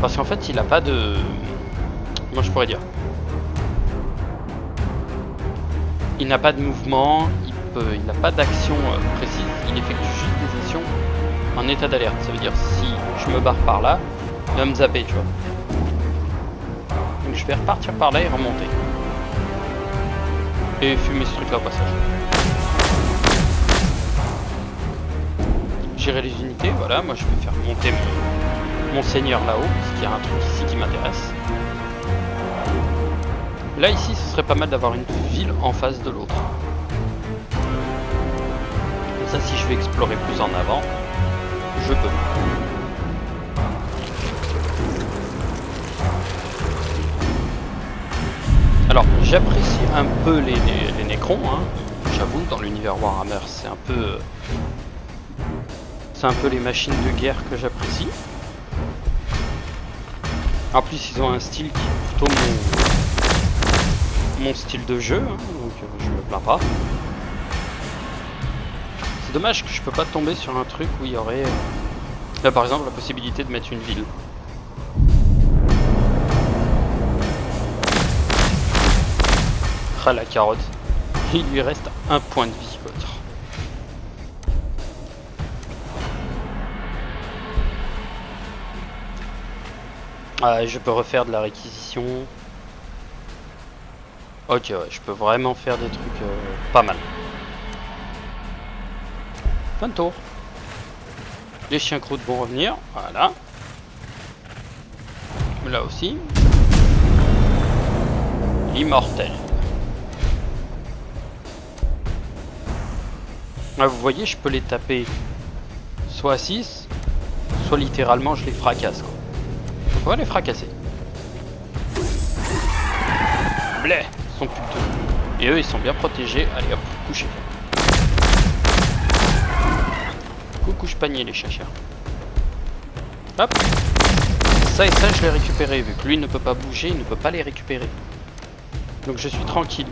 Parce qu'en fait il a pas de... Comment je pourrais dire? Il n'a pas de mouvement, il n'a pas d'action précise, il effectue juste des actions en état d'alerte. Ça veut dire si je me barre par là, il va me zapper, tu vois. Donc je vais repartir par là et remonter. Et fumer ce truc là au passage. Gérer les unités, voilà, moi je vais faire monter mon seigneur là-haut, parce qu'il y a un truc ici qui m'intéresse. Là ici ce serait pas mal d'avoir une ville en face de l'autre. Comme ça si je vais explorer plus en avant, je peux. Alors j'apprécie un peu les Nécrons, hein. J'avoue dans l'univers Warhammer c'est un peu les machines de guerre que j'apprécie. En plus ils ont un style qui est plutôt mon style de jeu, hein, donc je me plains pas. C'est dommage que je peux pas tomber sur un truc où il y aurait là par exemple la possibilité de mettre une ville. Ah la carotte, il lui reste un point de vie l'autre. Ah, je peux refaire de la réquisition. Ok, ouais, je peux vraiment faire des trucs pas mal. Fin de tour. Les chiens croûtes vont revenir, voilà. Là aussi. Immortel. Ah, vous voyez, je peux les taper soit à 6, soit littéralement je les fracasse, quoi. Donc on va les fracasser. Bleh, ils sont plus de 2. Et eux ils sont bien protégés. Allez hop, couchez. Couche panier les chachas. Hop. Ça et ça je l'ai récupéré. Vu que lui ne peut pas bouger, il ne peut pas les récupérer. Donc je suis tranquille.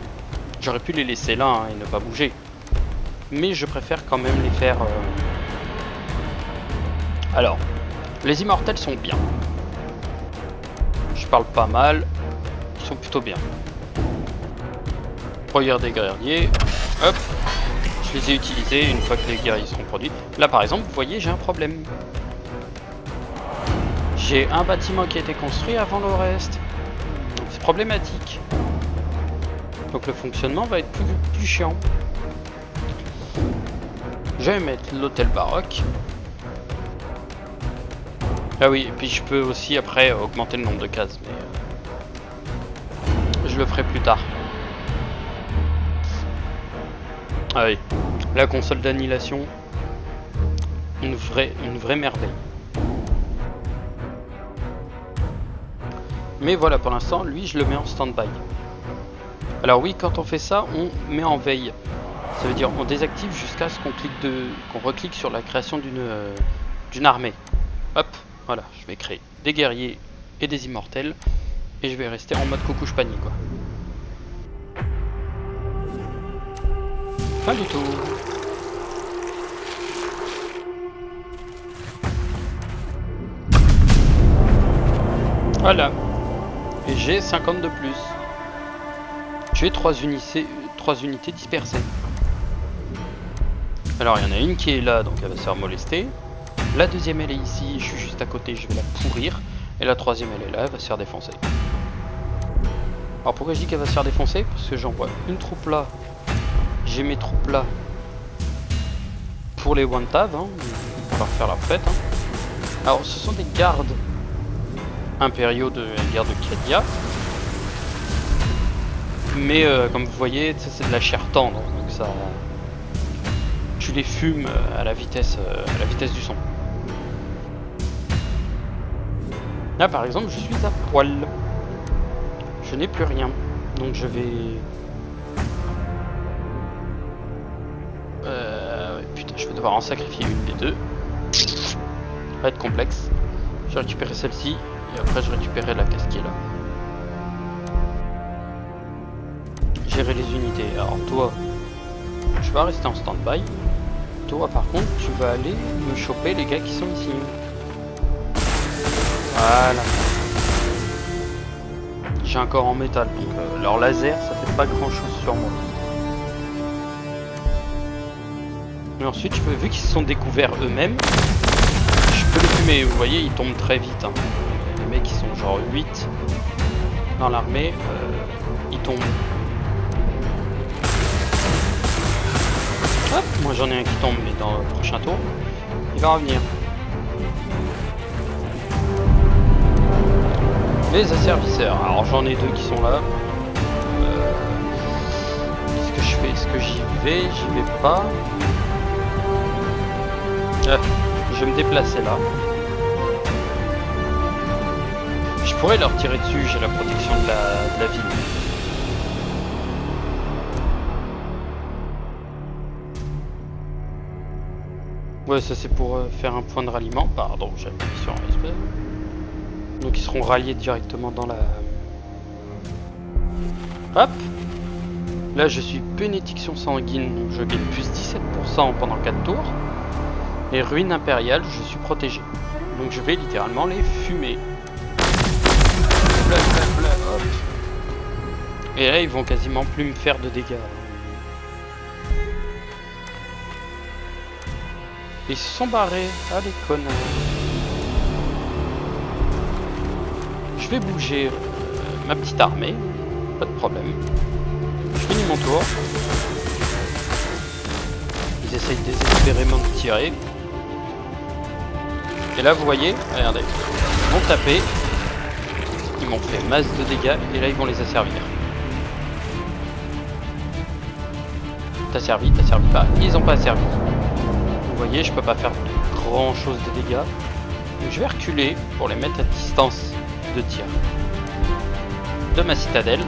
J'aurais pu les laisser là hein, et ne pas bouger. Mais je préfère quand même les faire... Alors, les immortels sont bien. Je parle pas mal. Ils sont plutôt bien. Regardez guerriers. Hop. Je les ai utilisés une fois que les guerriers seront produits. Là par exemple, vous voyez, j'ai un problème. J'ai un bâtiment qui a été construit avant le reste. C'est problématique. Donc le fonctionnement va être plus chiant. Je vais mettre l'hôtel baroque. Ah oui, et puis je peux aussi après augmenter le nombre de cases, mais je le ferai plus tard. Ah oui, la console d'annihilation, une vraie merveille. Mais voilà, pour l'instant, lui, je le mets en stand-by. Alors oui, quand on fait ça, on met en veille. Ça veut dire on désactive jusqu'à ce qu'on reclique sur la création d'une armée. Hop, voilà, je vais créer des guerriers et des immortels. Et je vais rester en mode coucouche panier, quoi. Pas du tout. Voilà. Et j'ai 50 de plus. J'ai 3 unités dispersées. Alors il y en a une qui est là, donc elle va se faire molester. La deuxième elle est ici, je suis juste à côté, je vais la pourrir. Et la troisième elle est là, elle va se faire défoncer. Alors pourquoi je dis qu'elle va se faire défoncer? Parce que j'envoie une troupe là. J'ai mes troupes là. Pour les one-tab, hein. On va faire la fête. Hein. Alors ce sont des gardes impériaux de la guerre de Kedia. Mais comme vous voyez, c'est de la chair tendre, donc ça... Tu les fumes à la vitesse du son. Là par exemple, je suis à poil. Je n'ai plus rien. Donc je vais... Putain, je vais devoir en sacrifier une des deux. va être complexe. Je vais récupérer celle-ci et après je récupérerai la caisse qui est là. Gérer les unités. Alors toi, tu vas rester en stand-by. Toi par contre, tu vas aller me choper les gars qui sont ici. Voilà. J'ai un corps en métal, donc leur laser ça fait pas grand chose sur moi. Et ensuite, vu qu'ils se sont découverts eux-mêmes, je peux les fumer. Vous voyez, ils tombent très vite. Hein. Les mecs qui sont genre 8 dans l'armée, ils tombent. Hop, moi j'en ai un qui tombe, mais dans le prochain tour, il va revenir. Les asservisseurs. Alors j'en ai 2 qui sont là. Qu'est-ce que je fais? Est-ce que j'y vais? J'y vais pas. Je vais me déplacer là. Je pourrais leur tirer dessus, j'ai la protection de la ville. Ouais, ça c'est pour faire un point de ralliement. Pardon, j'ai appuyé sur un SP. Donc ils seront ralliés directement dans la... Hop! Là je suis bénédiction sanguine, donc je gagne plus 17% pendant 4 tours. Et ruine impériale, je suis protégé. Donc je vais littéralement les fumer. Bla, bla, bla, hop. Et là ils vont quasiment plus me faire de dégâts. Ils se sont barrés. Ah les connards. Je vais bouger ma petite armée. Pas de problème. Je finis mon tour. Ils essayent désespérément de tirer. Et là vous voyez, regardez, ils vont taper, ils m'ont fait masse de dégâts et là ils vont les asservir. T'as servi pas, ils ont pas servi. Vous voyez, je peux pas faire grand chose de dégâts. Donc je vais reculer pour les mettre à distance de tir de ma citadelle.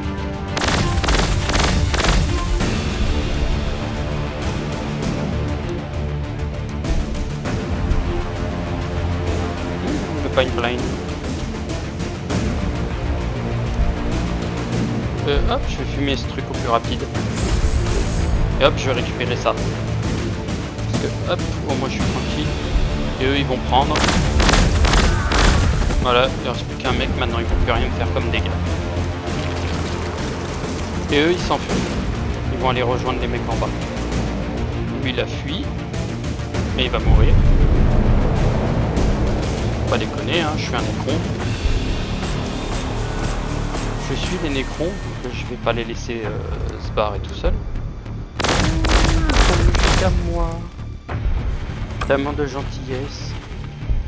Pipeline. Hop, je vais fumer ce truc au plus rapide. Et hop, je vais récupérer ça. Parce que hop, au moins je suis tranquille. Et eux ils vont prendre. Voilà, il reste plus qu'un mec, maintenant ils vont plus rien me faire comme dégâts. Et eux ils s'enfuient. Ils vont aller rejoindre les mecs en bas. Lui il a fui. Mais il va mourir. Pas déconner, hein, je suis un nécron. Je suis les nécrons, donc je vais pas les laisser se barrer tout seul. Jusqu'à moi. Tellement de gentillesse.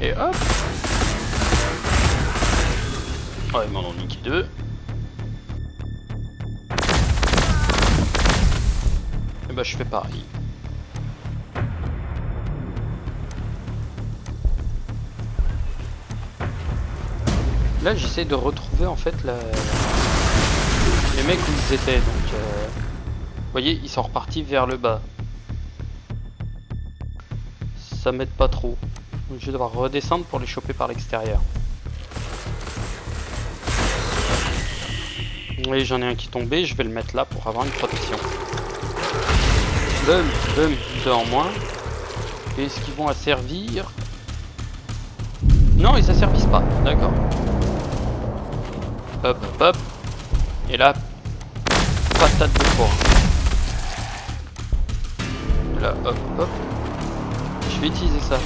Et hop. Oh, ils m'en ont niqué 2. Et bah je fais pareil. Là j'essaie de retrouver en fait les mecs où ils étaient, donc vous voyez ils sont repartis vers le bas. Ça m'aide pas trop, donc je vais devoir redescendre pour les choper par l'extérieur. Oui, j'en ai un qui est tombé, je vais le mettre là pour avoir une protection. Bum, 2 en moins. Est-ce qu'ils vont asservir? Non, ils asservissent pas, d'accord. Hop, hop, hop. Et là, patate de porc. Là, hop, hop. Je vais utiliser ça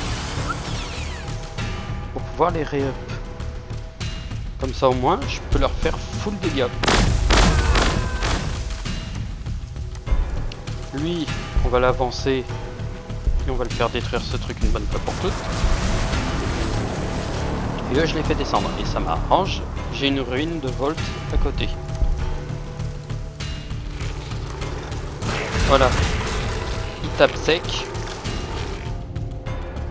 pour pouvoir les ré-up. Comme ça, au moins, je peux leur faire full dégâts. Lui, on va l'avancer et on va le faire détruire ce truc une bonne fois pour toutes. Et là, je l'ai fait descendre et ça m'arrange. J'ai une ruine de Volt à côté. Voilà. Ils tapent sec.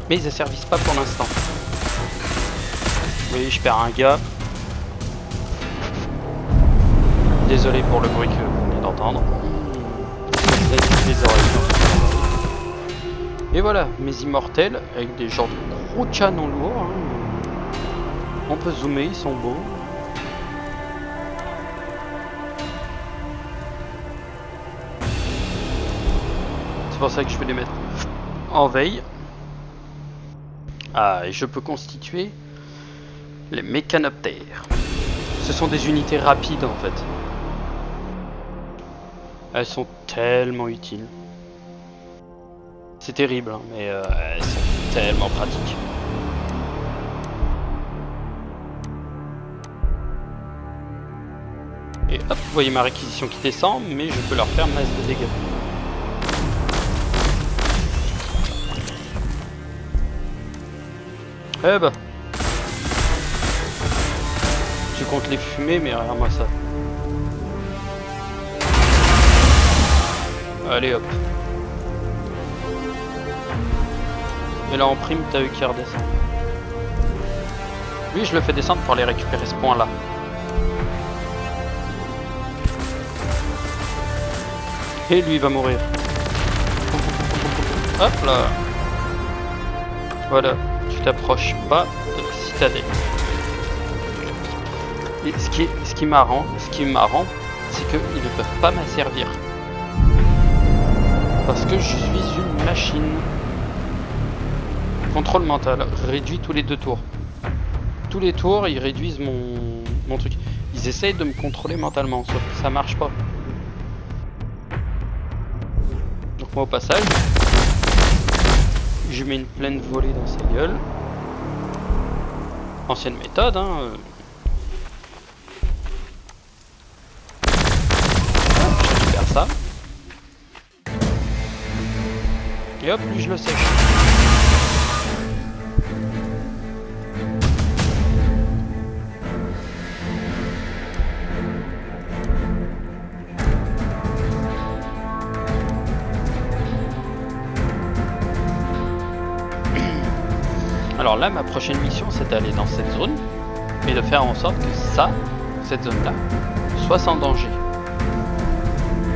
Mais ils ne servissent pas pour l'instant. Vous voyez, je perds un gars. Désolé pour le bruit que vous venez d'entendre. Les oreilles. Et voilà, mes immortels, avec des genres de gros canons lourds. Hein. On peut zoomer, ils sont beaux. C'est pour ça que je vais les mettre en veille. Ah, et je peux constituer les mécanoptères. Ce sont des unités rapides en fait. Elles sont tellement utiles. C'est terrible, hein, mais elles sont tellement pratiques. Et hop, vous voyez ma réquisition qui descend, mais je peux leur faire masse de dégâts. Eh bah. Tu comptes les fumer, mais regarde-moi ça. Allez hop. Et là en prime, t'as eu qui redescend. Lui, je le fais descendre pour aller récupérer ce point là. Et lui il va mourir. Hop là. Voilà, tu t'approches pas de la citadelle. Et ce qui est marrant, c'est qu'ils ne peuvent pas m'asservir. Parce que je suis une machine. Contrôle mental, réduit tous les 2 tours. Tous les tours, ils réduisent mon truc. Ils essayent de me contrôler mentalement, sauf que ça marche pas. Donc moi au passage, je mets une pleine volée dans sa gueule. Ancienne méthode, hein. Je récupère ça. Et hop, lui je le sèche. Alors là, ma prochaine mission, c'est d'aller dans cette zone et de faire en sorte que cette zone-là, soit sans danger.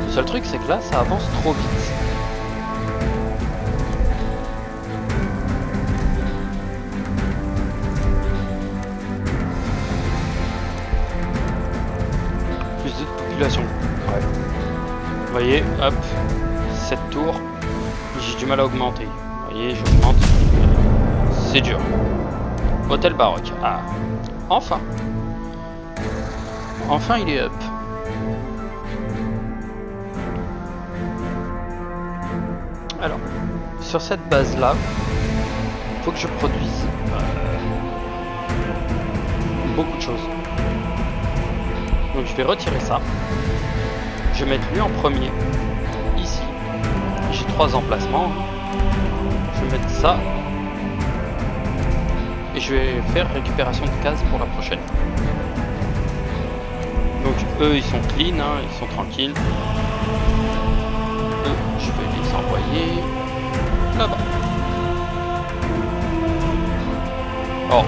Le seul truc, c'est que là, ça avance trop vite. Plus de population. Ouais. Vous voyez, hop, cette tour, j'ai du mal à augmenter. Vous voyez, j'augmente. C'est dur. Hôtel baroque. Ah. Enfin. Enfin, il est up. Alors, sur cette base-là, il faut que je produise beaucoup de choses. Donc, je vais retirer ça. Je vais mettre lui en premier. Ici. J'ai 3 emplacements. Je vais mettre ça. Et je vais faire récupération de cases pour la prochaine. Donc eux ils sont clean, hein, ils sont tranquilles. Eux, je vais les envoyer là-bas. Oh,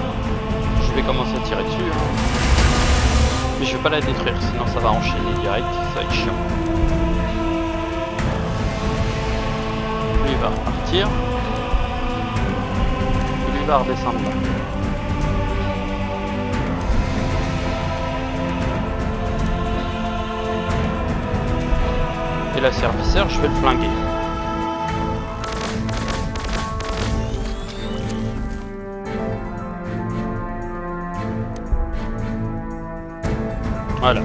je vais commencer à tirer dessus. Hein. Mais je vais pas la détruire, sinon ça va enchaîner direct, ça va être chiant. Lui il va repartir. Lui va redescendre là. Et l'asservisseur, je vais le flinguer. Voilà.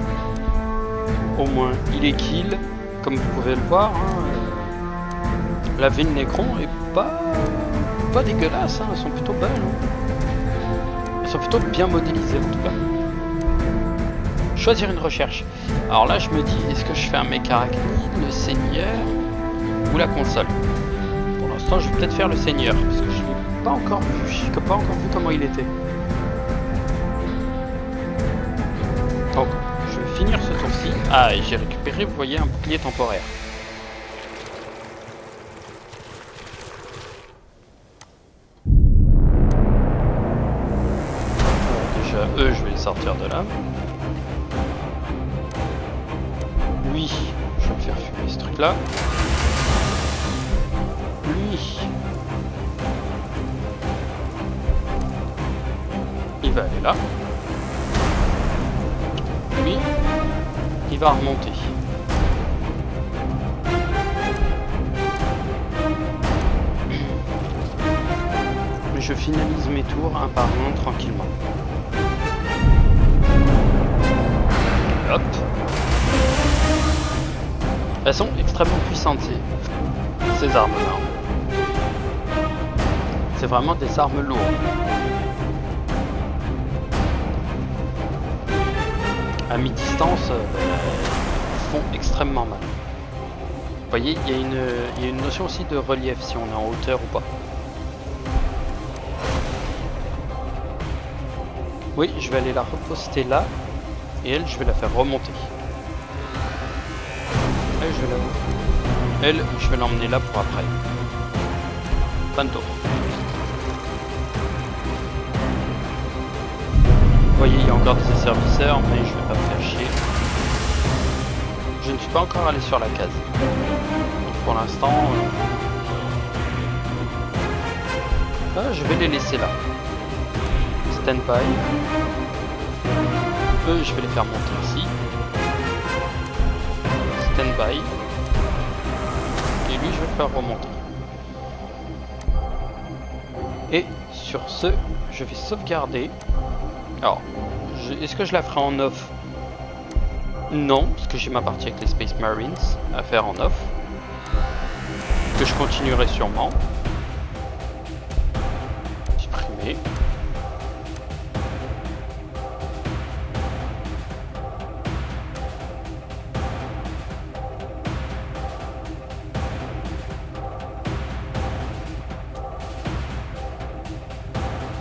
Au moins, il est kill. Comme vous pouvez le voir, hein, la ville Nécron est pas dégueulasse. Hein, elles sont plutôt belles. Hein. Elles sont plutôt bien modélisées en tout cas. Choisir une recherche. Alors là, je me dis, est-ce que je fais un mec arachnide, le seigneur ou la console? Pour l'instant, je vais peut-être faire le seigneur parce que je l'ai pas encore vu. Je n'ai pas encore vu comment il était. Donc, je vais finir ce tour-ci. Ah, et j'ai récupéré, vous voyez, un bouclier temporaire. Déjà, eux, je vais les sortir de là. Oui, je vais me faire fumer ce truc là. Lui, vais aller là. Lui, il va remonter. Je finalise mes tours un par un tranquillement. Hop. Elles sont extrêmement puissantes ces armes-là. C'est vraiment des armes lourdes. À mi-distance, font extrêmement mal. Vous voyez, il y a une notion aussi de relief si on est en hauteur ou pas. Oui, je vais aller la reposter là, et elle, je vais la faire remonter. Elle, je vais l'emmener là pour après. Fin de tour. Vous voyez, il y a encore des asservisseurs, mais je vais pas me faire chier. Je ne suis pas encore allé sur la case. Donc pour l'instant, je vais les laisser là. Stand-by. Eux, je vais les faire monter ici. Stand-by. Et lui, je vais le faire remonter. Et sur ce, je vais sauvegarder. Alors, est-ce que je la ferai en off? Non, parce que j'ai ma partie avec les Space Marines à faire en off. Que je continuerai sûrement. Supprimer.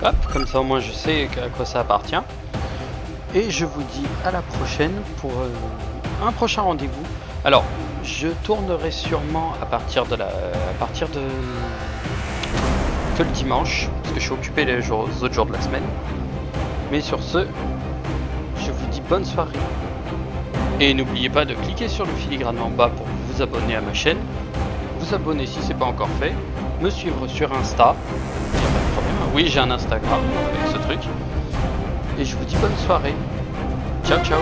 Hop, comme ça au moins je sais à quoi ça appartient. Et je vous dis à la prochaine pour un prochain rendez-vous. Alors, je tournerai sûrement à partir de que le dimanche, parce que je suis occupé les autres jours de la semaine. Mais sur ce, je vous dis bonne soirée. Et n'oubliez pas de cliquer sur le filigrane en bas pour vous abonner à ma chaîne. Vous abonner si c'est pas encore fait. Me suivre sur Insta. Il n'y a pas de problème. Oui, j'ai un Instagram avec ce truc. Et je vous dis bonne soirée. Ciao, ciao.